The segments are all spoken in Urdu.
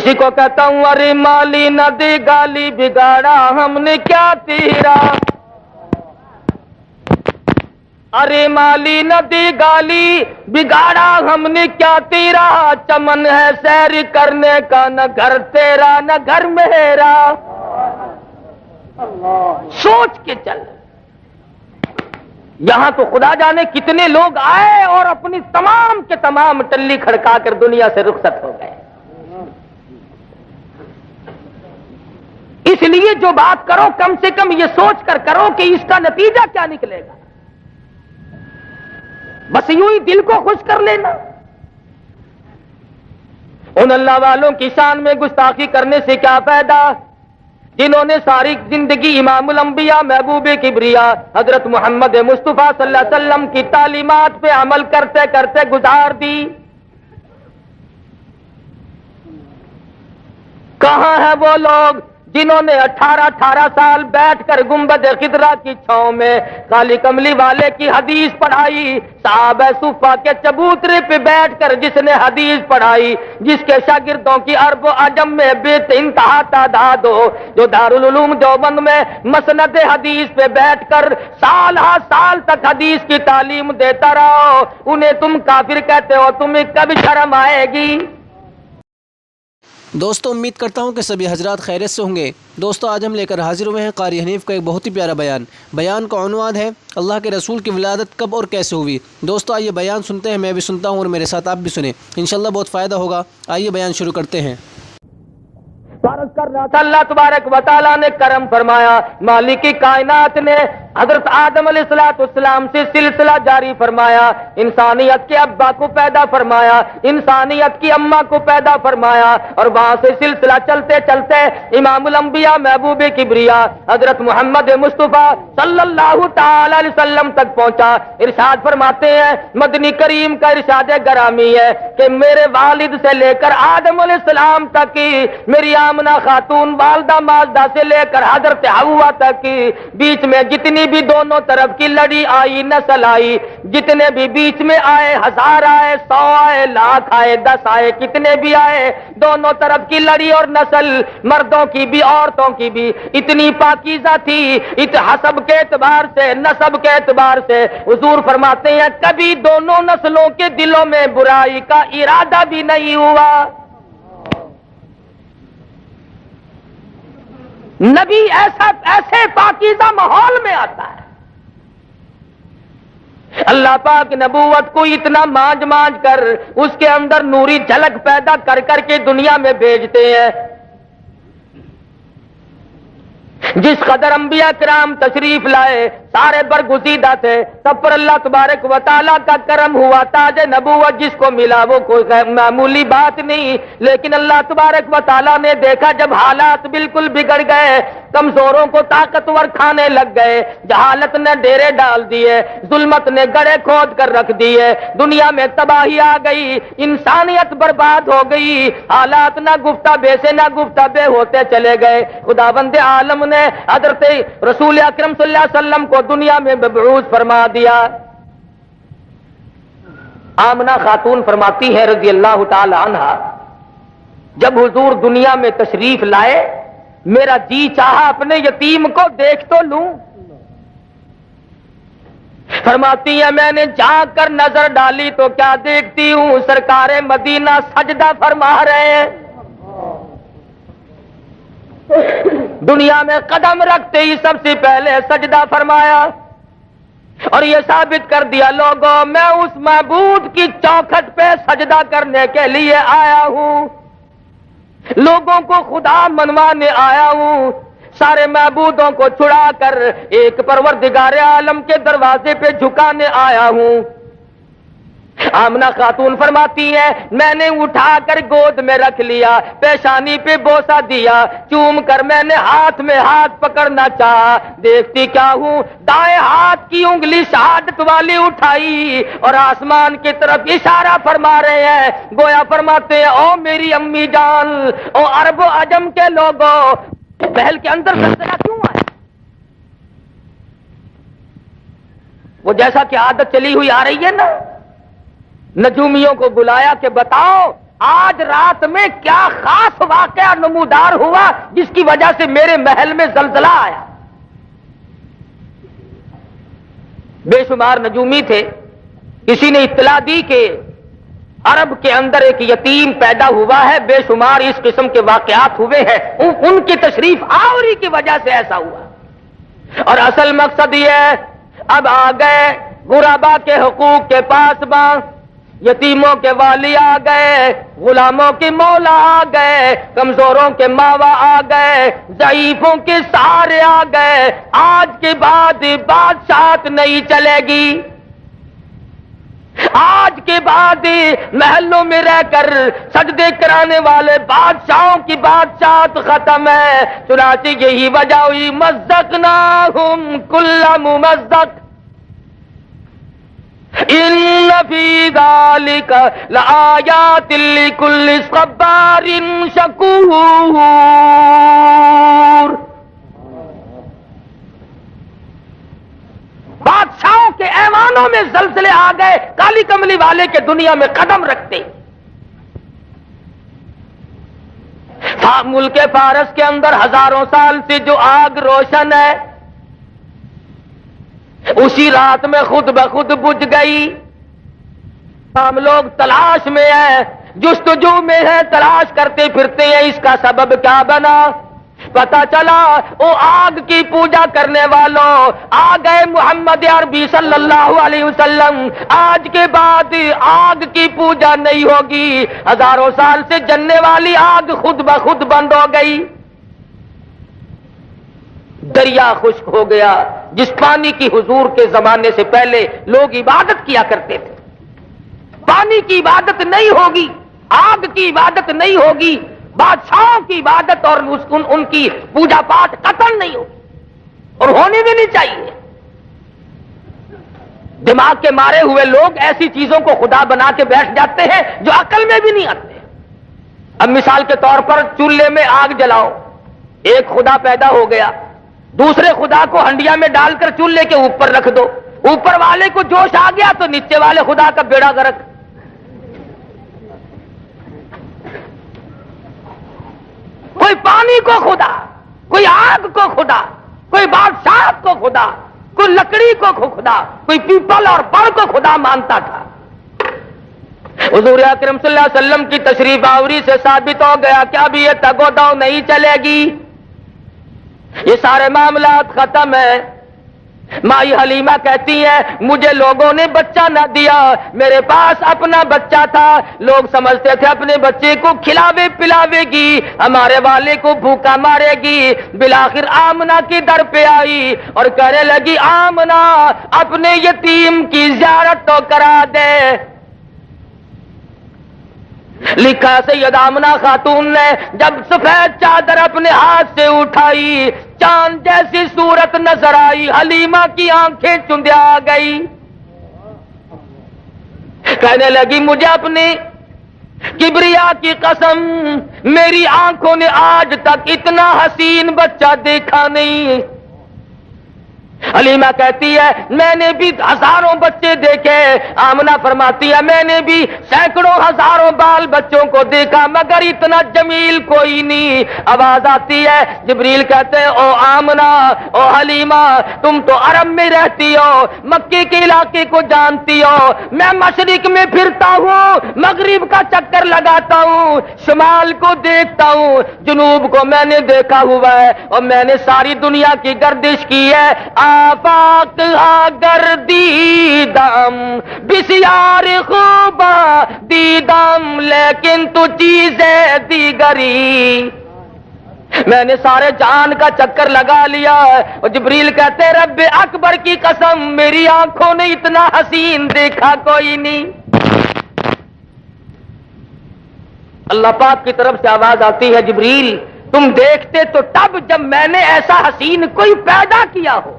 کسی کو کہتا ہوں ارے مالی ندی گالی بگاڑا ہم نے کیا تیرا، ارے مالی ندی گالی بگاڑا ہم نے کیا تیرا، چمن ہے سیر کرنے کا نہ گھر تیرا نہ گھر میرا۔ سوچ کے چل، یہاں تو خدا جانے کتنے لوگ آئے اور اپنی تمام کے تمام ٹلی کھڑکا کر دنیا سے رخصت ہو گئے۔ اس لیے جو بات کرو کم سے کم یہ سوچ کر کرو کہ اس کا نتیجہ کیا نکلے گا، بس یوں ہی دل کو خوش کر لینا۔ ان اللہ والوں کی شان میں گستاخی کرنے سے کیا فائدہ جنہوں نے ساری زندگی امام الانبیاء محبوب کبریا حضرت محمد مصطفیٰ صلی اللہ علیہ وسلم کی تعلیمات پہ عمل کرتے کرتے گزار دی۔ کہاں ہیں وہ لوگ جنہوں نے 18 سال بیٹھ کر گنبد خضرا کی چھاؤں میں کالی کملی والے کی حدیث پڑھائی، صحابہ صفہ کے چبوترے پہ بیٹھ کر جس نے حدیث پڑھائی، جس کے شاگردوں کی عرب و عجم میں بے انتہا تعداد ہو، جو دارالعلوم دیوبند میں مسند حدیث پہ بیٹھ کر سال ہا سال تک حدیث کی تعلیم دیتا رہو، انہیں تم کافر کہتے ہو، تمہیں کب شرم آئے گی؟ دوستو امید کرتا ہوں کہ سبھی حضرات خیریت سے ہوں گے۔ دوستو آج ہم لے کر حاضر ہوئے ہیں قاری حنیف کا ایک بہت ہی پیارا بیان کا عنوان ہے اللہ کے رسول کی ولادت کب اور کیسے ہوئی۔ دوستو آئیے بیان سنتے ہیں، میں بھی سنتا ہوں اور میرے ساتھ آپ بھی سنیں، انشاءاللہ بہت فائدہ ہوگا۔ آئیے بیان شروع کرتے ہیں۔ فرض کر رہا تھا اللہ تبارک و تعالیٰ نے کرم فرمایا، مالک کائنات نے حضرت آدم علیہ السلام سے سلسلہ جاری فرمایا، انسانیت کے ابا کو پیدا فرمایا، انسانیت کی اماں کو پیدا فرمایا، اور وہاں سے سلسلہ چلتے چلتے امام الانبیاء محبوب کبریا حضرت محمد مصطفیٰ صلی اللہ تعالی علیہ وسلم تک پہنچا۔ ارشاد فرماتے ہیں، مدنی کریم کا ارشاد گرامی ہے کہ میرے والد سے لے کر آدم علیہ السلام تک کی، میری آمنہ خاتون والدہ ماجدہ سے لے کر حضرت حوا تک کی، بیچ میں جتنی بھی دونوں طرف کی لڑی آئی، نسل آئی، جتنے بھی بیچ میں آئے، 1000 آئے، 100 آئے، 1,00,000 آئے، 10 آئے، کتنے بھی آئے، دونوں طرف کی لڑی اور نسل، مردوں کی بھی عورتوں کی بھی اتنی پاکیزہ تھی، حسب کے اعتبار سے، نسب کے اعتبار سے۔ حضور فرماتے ہیں کبھی دونوں نسلوں کے دلوں میں برائی کا ارادہ بھی نہیں ہوا۔ نبی ایسے پاکیزہ ماحول میں آتا ہے، اللہ پاک نبوت کو اتنا مانج کر اس کے اندر نوری جھلک پیدا کر کے دنیا میں بھیجتے ہیں۔ جس قدر انبیاء کرام تشریف لائے سارے برگزیدہ تھے، سب پر اللہ تبارک و تعالیٰ کا کرم ہوا، تاج نبوت جس کو ملا وہ کوئی معمولی بات نہیں، لیکن اللہ تبارک و تعالیٰ نے دیکھا جب حالات بالکل بگڑ گئے، کمزوروں کو طاقتور کھانے لگ گئے، جہالت نے ڈیرے ڈال دیے، ظلمت نے گڑھے کھود کر رکھ دیے، دنیا میں تباہی آ گئی، انسانیت برباد ہو گئی، حالات نہ گفتہ بے سے نہ گفتہ بے ہوتے چلے گئے۔ خداوند عالم نے حضرت رسول اکرم صلی اللہ علیہ وسلم کو دنیا میں مبعوث فرما دیا۔ آمنہ خاتون فرماتی ہے رضی اللہ تعالی عنہا، جب حضور دنیا میں تشریف لائے میرا جی چاہا اپنے یتیم کو دیکھ تو لوں۔ فرماتی ہے میں نے جھانک کر نظر ڈالی تو کیا دیکھتی ہوں، سرکار مدینہ سجدہ فرما رہے ہیں۔ دنیا میں قدم رکھتے ہی سب سے پہلے سجدہ فرمایا، اور یہ ثابت کر دیا لوگوں میں اس معبود کی چوکھٹ پہ سجدہ کرنے کے لیے آیا ہوں، لوگوں کو خدا منوانے آیا ہوں، سارے معبودوں کو چھڑا کر ایک پروردگار عالم کے دروازے پہ جھکانے آیا ہوں۔ آمنہ خاتون فرماتی ہے میں نے اٹھا کر گود میں رکھ لیا، پیشانی پہ بوسہ دیا، چوم کر میں نے ہاتھ میں ہاتھ پکڑنا چاہا، دیکھتی کیا ہوں دائیں ہاتھ کی انگلی شہادت والی اٹھائی اور آسمان کی طرف اشارہ فرما رہے ہیں، گویا فرماتے ہیں او میری امی جان، او عرب و عجم کے لوگوں، پہل کے اندر زلزلہ کیوں آیا؟ وہ جیسا کہ عادت چلی ہوئی آ رہی ہے نا، نجومیوں کو بلایا کہ بتاؤ آج رات میں کیا خاص واقعہ نمودار ہوا جس کی وجہ سے میرے محل میں زلزلہ آیا؟ بے شمار نجومی تھے، کسی نے اطلاع دی کہ عرب کے اندر ایک یتیم پیدا ہوا ہے، بے شمار اس قسم کے واقعات ہوئے ہیں، ان کی تشریف آوری کی وجہ سے ایسا ہوا۔ اور اصل مقصد یہ ہے، اب آ گئے غربا کے حقوق کے پاسباں، یتیموں کے والی آ گئے، غلاموں کے مولا آ گئے، کمزوروں کے ماوا آ گئے، ضعیفوں کے سہارے آ گئے۔ آج کے بعد بادشاہت نہیں چلے گی، آج کے بعد محلوں میں رہ کر سجدے کرانے والے بادشاہوں کی بادشاہت ختم ہے۔ چنانچہ یہی وجہ ہوئی مزقناہم کل ممزق ان فی ذالک لآیات لکل صبار شکور۔ بادشاہوں کے ایوانوں میں زلزلے آ گئے، کالی کملی والے کے دنیا میں قدم رکھتے۔ ملک فارس کے اندر ہزاروں سال سے جو آگ روشن ہے، اسی رات میں خود بخود بجھ گئی۔ ہم لوگ تلاش میں ہیں، جستجو میں ہیں، تلاش کرتے پھرتے ہیں، اس کا سبب کیا بنا؟ پتا چلا وہ آگ کی پوجا کرنے والوں آ گئے محمد عربی صلی اللہ علیہ وسلم، آج کے بعد آگ کی پوجا نہیں ہوگی، ہزاروں سال سے جلنے والی آگ خود بخود بند ہو گئی۔ دریا خشک ہو گیا، جس پانی کی حضور کے زمانے سے پہلے لوگ عبادت کیا کرتے تھے۔ پانی کی عبادت نہیں ہوگی، آگ کی عبادت نہیں ہوگی، بادشاہوں کی عبادت اور ان کی پوجا پاٹ قطعاً نہیں ہوگی، اور ہونی بھی نہیں چاہیے۔ دماغ کے مارے ہوئے لوگ ایسی چیزوں کو خدا بنا کے بیٹھ جاتے ہیں جو عقل میں بھی نہیں آتے۔ اب مثال کے طور پر چولہے میں آگ جلاؤ، ایک خدا پیدا ہو گیا، دوسرے خدا کو ہنڈیا میں ڈال کر چولہے کے اوپر رکھ دو، اوپر والے کو جوش آ گیا تو نیچے والے خدا کا بیڑا غرق۔ کوئی پانی کو خدا، کوئی آگ کو خدا، کوئی بادشاہ کو خدا، کوئی لکڑی کو خدا، کوئی پیپل اور بڑ کو خدا مانتا تھا۔ حضور اکرم صلی اللہ علیہ وسلم کی تشریف آوری سے ثابت ہو گیا کہ اب یہ تگ و دو نہیں چلے گی، یہ سارے معاملات ختم ہیں۔ مائی حلیمہ کہتی ہے مجھے لوگوں نے بچہ نہ دیا، میرے پاس اپنا بچہ تھا، لوگ سمجھتے تھے اپنے بچے کو کھلاوے پلاوے گی، ہمارے والے کو بھوکا مارے گی۔ بالآخر آمنہ کی در پہ آئی اور کہنے لگی آمنہ اپنے یتیم کی زیارت تو کرا دے۔ لکھا سید آمنہ خاتون نے جب سفید چادر اپنے ہاتھ سے اٹھائی، چاند جیسی صورت نظر آئی، حلیمہ کی آنکھیں چندیا گئی۔ کہنے لگی مجھے اپنی کبریا کی قسم، میری آنکھوں نے آج تک اتنا حسین بچہ دیکھا نہیں۔ حلیمہ کہتی ہے میں نے بھی ہزاروں بچے دیکھے، آمنہ فرماتی ہے میں نے بھی سینکڑوں ہزاروں بال بچوں کو دیکھا، مگر اتنا جمیل کوئی نہیں۔ آواز آتی ہے، جبریل کہتے ہیں او آمنہ، او حلیمہ، تم تو عرب میں رہتی ہو، مکے کے علاقے کو جانتی ہو، میں مشرق میں پھرتا ہوں، مغرب کا چکر لگاتا ہوں، شمال کو دیکھتا ہوں، جنوب کو میں نے دیکھا ہوا ہے، اور میں نے ساری دنیا کی گردش کی ہے۔ آفاق گردیدم بسیار خوبا دیدم لیکن تو چیزیں دیگری، میں نے سارے جہان کا چکر لگا لیا ہے۔ اور جبریل کہتے رب اکبر کی قسم میری آنکھوں نے اتنا حسین دیکھا کوئی نہیں۔ اللہ پاک کی طرف سے آواز آتی ہے جبریل تم دیکھتے تو تب جب میں نے ایسا حسین کوئی پیدا کیا ہو،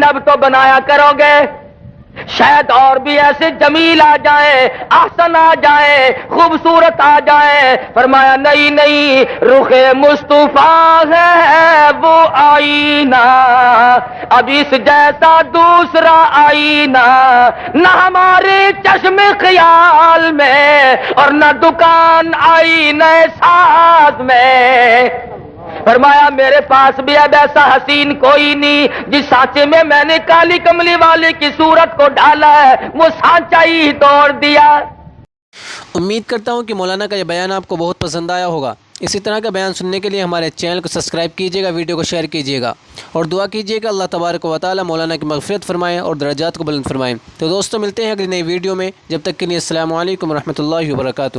اب تو بنایا کرو گے، شاید اور بھی ایسے جمیل آ جائیں، احسن آ جائیں، خوبصورت آ جائیں، فرمایا نہیں نہیں، رخ مصطفیٰ ہے وہ آئینہ، اب اس جیسا دوسرا آئینہ نہ ہمارے چشم خیال میں اور نہ دکان آئینہ ساز میں۔ فرمایا میرے پاس بھی اب ایسا حسین کوئی نہیں، جس سانچے میں میں نے کالی کملی والے کی صورت کو ڈالا ہے وہ سانچا ہی توڑ دیا۔ امید کرتا ہوں کہ مولانا کا یہ بیان آپ کو بہت پسند آیا ہوگا۔ اسی طرح کا بیان سننے کے لیے ہمارے چینل کو سبسکرائب کیجیے گا، ویڈیو کو شیئر کیجیے گا اور دعا کیجیے گا اللہ تبارک و تعالی مولانا کی مغفرت فرمائیں اور درجات کو بلند فرمائیں۔ تو دوستوں ملتے ہیں اگلی نئی ویڈیو میں، جب تک کے لیے السلام علیکم ورحمۃ اللہ وبرکاتہ۔